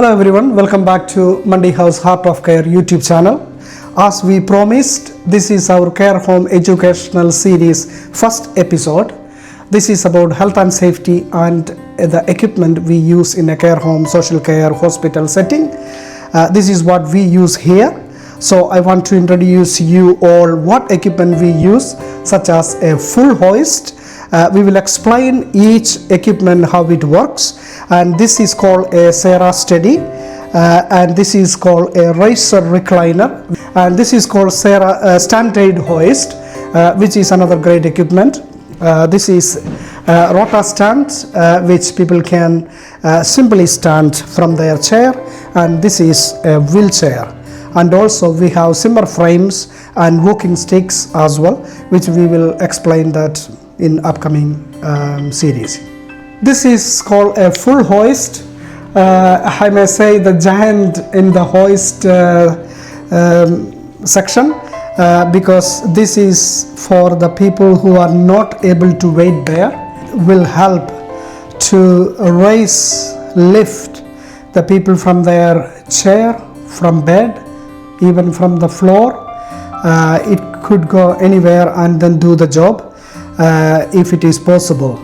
Hello everyone, welcome back to Body Hoist Heart of Care YouTube channel. As we promised, this is our care home educational series first episode. This is about health and safety and the equipment we use in a care home, social care, hospital setting. This is what we use here. So I want to introduce you all what equipment we use, such as a full hoist. We will explain each equipment how it works, and this is called a Sarah Steady, and this is called a Racer Recliner, and this is called Sarah Standard Hoist, which is another great equipment. This is rota stand, which people can simply stand from their chair, and this is a wheelchair. And also we have Zimmer frames and walking sticks as well, which we will explain that in upcoming series. This is called a full hoist. I may say the giant in the hoist section, because this is for the people who are not able to wait there. Will help to raise, lift the people from their chair, from bed, even from the floor. It could go anywhere and then do the job if it is possible.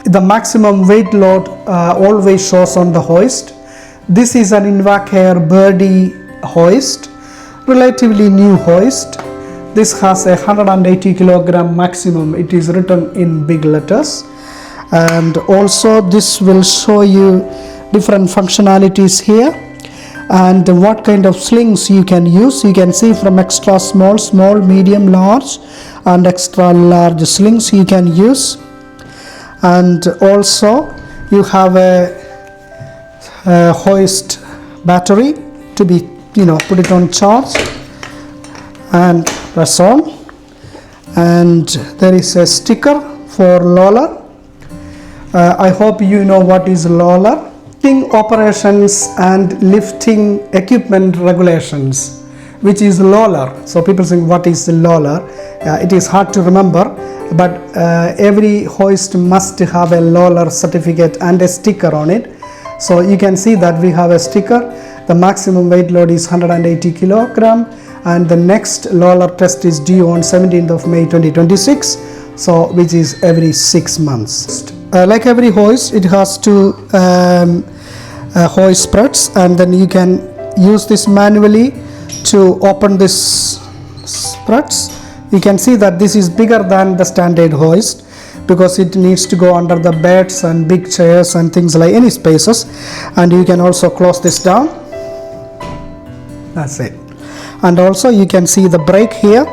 The maximum weight load always shows on the hoist. This is an Invacare Body Hoist, relatively new hoist. This has a 180 kilogram maximum. It is written in big letters, and also this will show you different functionalities here and what kind of slings you can use. You can see from extra small, medium, large and extra large slings you can use. And also you have a hoist battery to be, put it on charge and press on. And there is a sticker for roller. I hope you know what is roller. Lifting operations and lifting equipment regulations, which is roller. So people think, what is the roller? It is hard to remember, but every hoist must have a roller certificate and a sticker on it. So you can see that we have a sticker. The maximum weight load is 180 kilogram, and the next roller test is due on 17th of May 2026, so which is every 6 months. Like every hoist, it has two hoist spreads, and then you can use this manually to open this spreads. You can see that this is bigger than the standard hoist because it needs to go under the beds and big chairs and things like any spaces. And you can also close this down. That's it. And also you can see the brake here.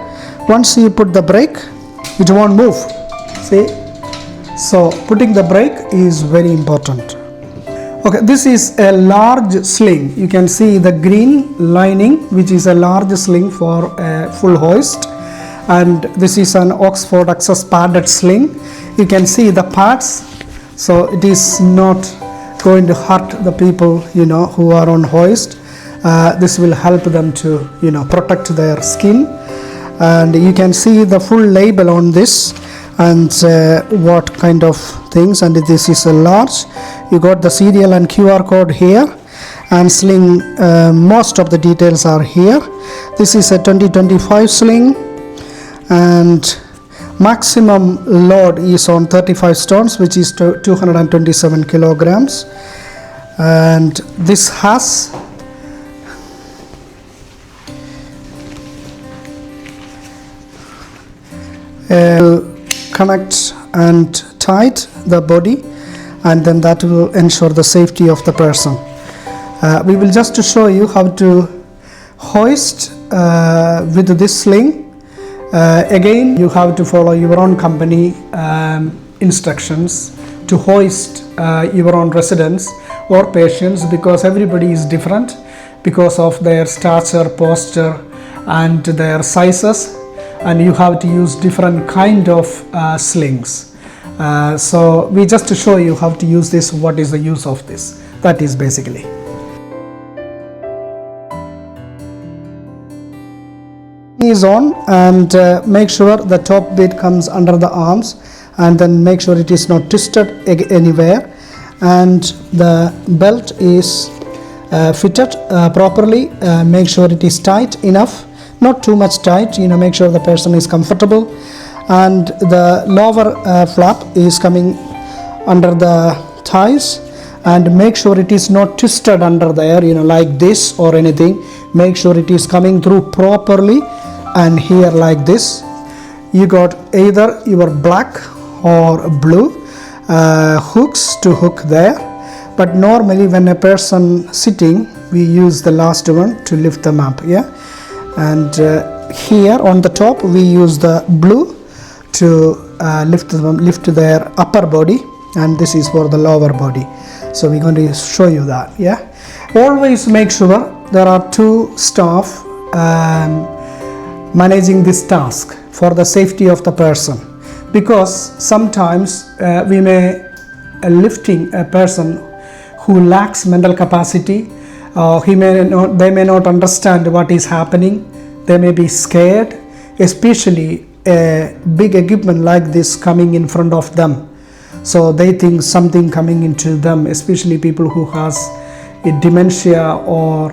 Once you put the brake, it won't move. See? So putting the brake is very important. Okay, this is a large sling. You can see the green lining, which is a large sling for a full hoist. And this is an Oxford Access padded sling. You can see the pads, so it is not going to hurt the people, who are on hoist. This will help them to, protect their skin. And you can see the full label on this, and what kind of things. And this is a large. You got the serial and QR code here, and sling, most of the details are here. This is a 2025 sling, and maximum load is on 35 stones, which is 227 kilograms. And this has connect and tight the body, and then that will ensure the safety of the person. We will just show you how to hoist with this sling. Again, you have to follow your own company instructions to hoist your own residents or patients, because everybody is different because of their stature, posture and their sizes, and you have to use different kind of slings. So we just to show you how to use this, what is the use of this. That is basically. Is on, and make sure the top bit comes under the arms, and then make sure it is not twisted anywhere, and the belt is fitted properly. Make sure it is tight enough, not too much tight, make sure the person is comfortable. And the lower flap is coming under the thighs, and make sure it is not twisted under there, like this or anything. Make sure it is coming through properly, and here like this. You got either your black or blue hooks to hook there, but normally when a person sitting, we use the last one to lift them up. And here on the top we use the blue to lift their upper body, and this is for the lower body. So we're going to show you that. Always make sure there are two staff managing this task for the safety of the person, because sometimes we may lifting a person who lacks mental capacity. They may not understand what is happening. They may be scared, especially a big equipment like this coming in front of them. So they think something coming into them, especially people who has a dementia or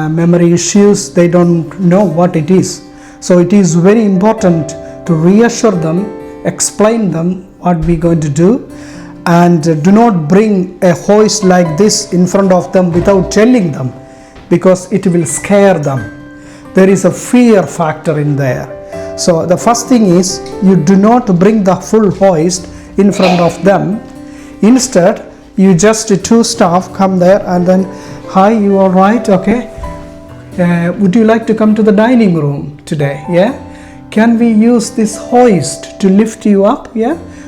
memory issues. They don't know what it is. So it is very important to reassure them, explain them what we're going to do, and do not bring a hoist like this in front of them without telling them, because it will scare them. There is a fear factor in there. So the first thing is, you do not bring the full hoist in front of them. Instead, you just two staff come there and then, hi, you all right? Okay. Would you like to come to the dining room today? Can we use this hoist to lift you up?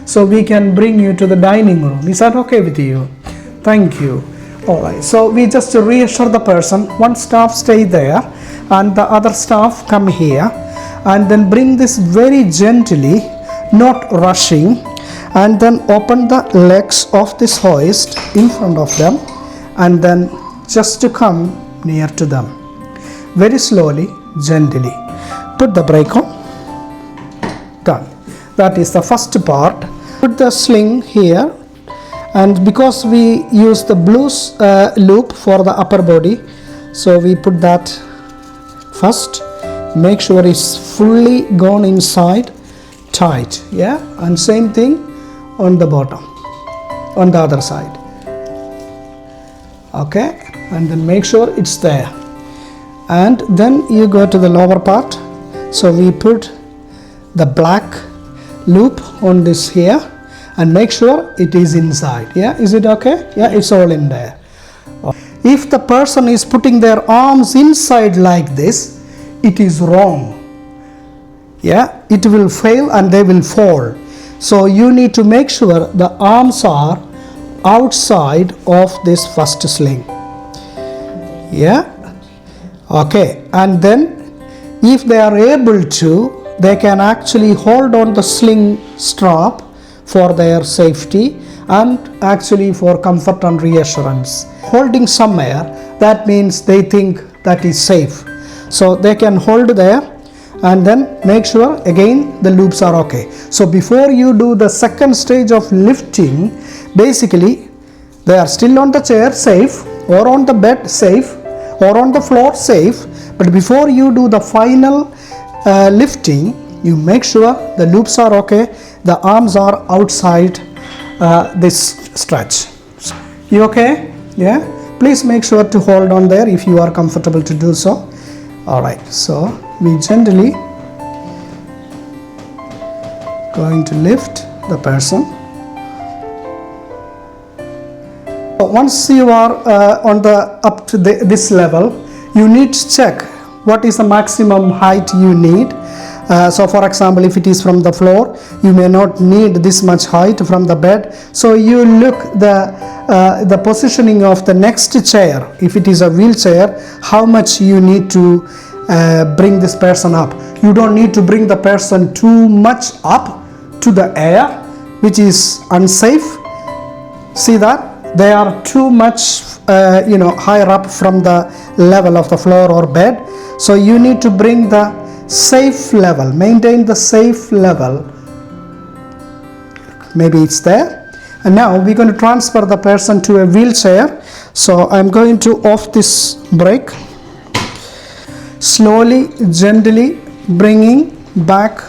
So we can bring you to the dining room. Is that okay with you? Thank you. All right. So we just reassure the person. One staff stay there and the other staff come here, and then bring this very gently, not rushing, and then open the legs of this hoist in front of them, and then just to come near to them. Very slowly, gently. Put the brake on. Done. That is the first part. Put the sling here, and because we use the blue loop for the upper body, so we put that first. Make sure it's fully gone inside, tight. And same thing on the bottom, on the other side. Okay, and then make sure it's there. And then you go to the lower part. So we put the black loop on this here, and make sure it is inside. Is it okay? It's all in there. If the person is putting their arms inside like this, it is wrong. It will fail and they will fall. So you need to make sure the arms are outside of this first sling. Okay, and then if they are able to, they can actually hold on the sling strap for their safety and actually for comfort and reassurance. Holding somewhere, that means they think that is safe. So they can hold there, and then make sure again the loops are okay. So before you do the second stage of lifting, basically they are still on the chair safe, or on the bed safe, or on the floor safe. But before you do the final lifting, you make sure the loops are okay, the arms are outside this stretch. You okay? Please make sure to hold on there if you are comfortable to do so. Alright, so we gently going to lift the person. Once you are on the up to this level, you need to check what is the maximum height you need. So for example, if it is from the floor, you may not need this much height from the bed. So you look the positioning of the next chair. If it is a wheelchair, how much you need to bring this person up. You don't need to bring the person too much up to the air, which is unsafe. See that? They are too much higher up from the level of the floor or bed. So you need to bring the safe level, maintain the safe level. Maybe it's there, And now we're going to transfer the person to a wheelchair. So I'm going to off this brake, slowly, gently bringing back,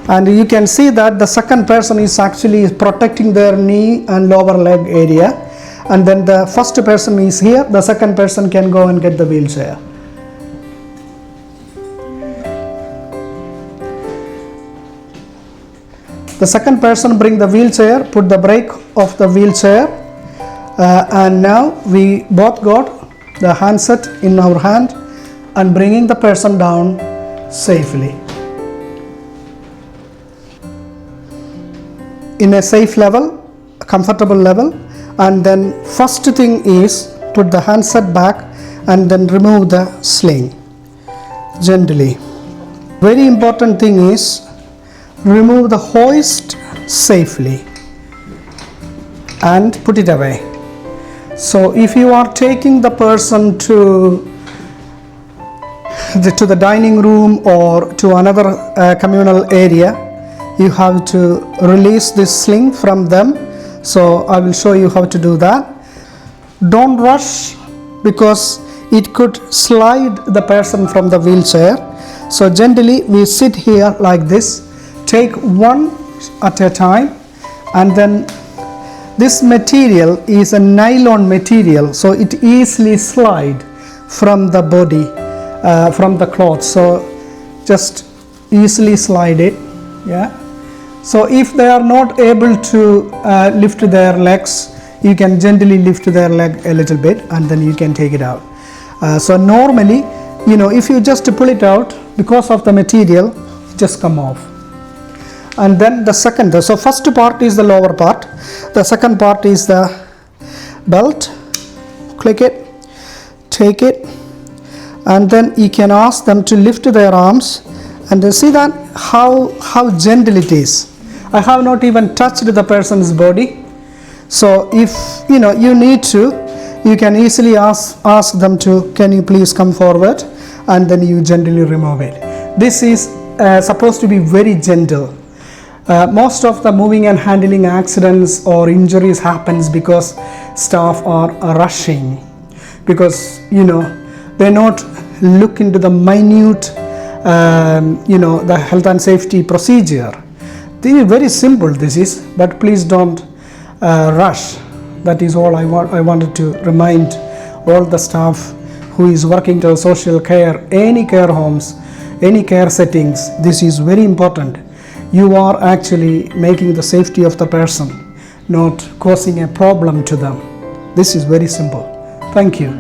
and you can see that the second person is actually protecting their knee and lower leg area, and then the first person is here, the second person can go and get the wheelchair. The second person bring the wheelchair, put the brake of the wheelchair, and now we both got the handset in our hand and bringing the person down safely. In a safe level, a comfortable level, and then first thing is put the handset back and then remove the sling gently. Very important thing is remove the hoist safely and put it away. So if you are taking the person to the dining room or to another communal area, you have to release this sling from them. So I will show you how to do that. Don't rush, because it could slide the person from the wheelchair. So gently we sit here like this, take one at a time, and then this material is a nylon material, so it easily slide from the body, from the cloth. So just easily slide it. Yeah. So if they are not able to lift their legs, you can gently lift their leg a little bit and then you can take it out. So normally, if you just pull it out, because of the material, it just come off. And then the second, so first part is the lower part, the second part is the belt. Click it, take it, and then you can ask them to lift their arms, and see that how gentle it is. I have not even touched the person's body. So if you need to, you can easily ask them to, can you please come forward, and then you gently remove it. This is supposed to be very gentle. Most of the moving and handling accidents or injuries happens because staff are rushing, because they not look into the minute the health and safety procedure. This is very simple, but please don't rush. That is all I wanted to remind all the staff who is working to social care, any care homes, any care settings. This is very important. You are actually making the safety of the person, not causing a problem to them. This is very simple. Thank you.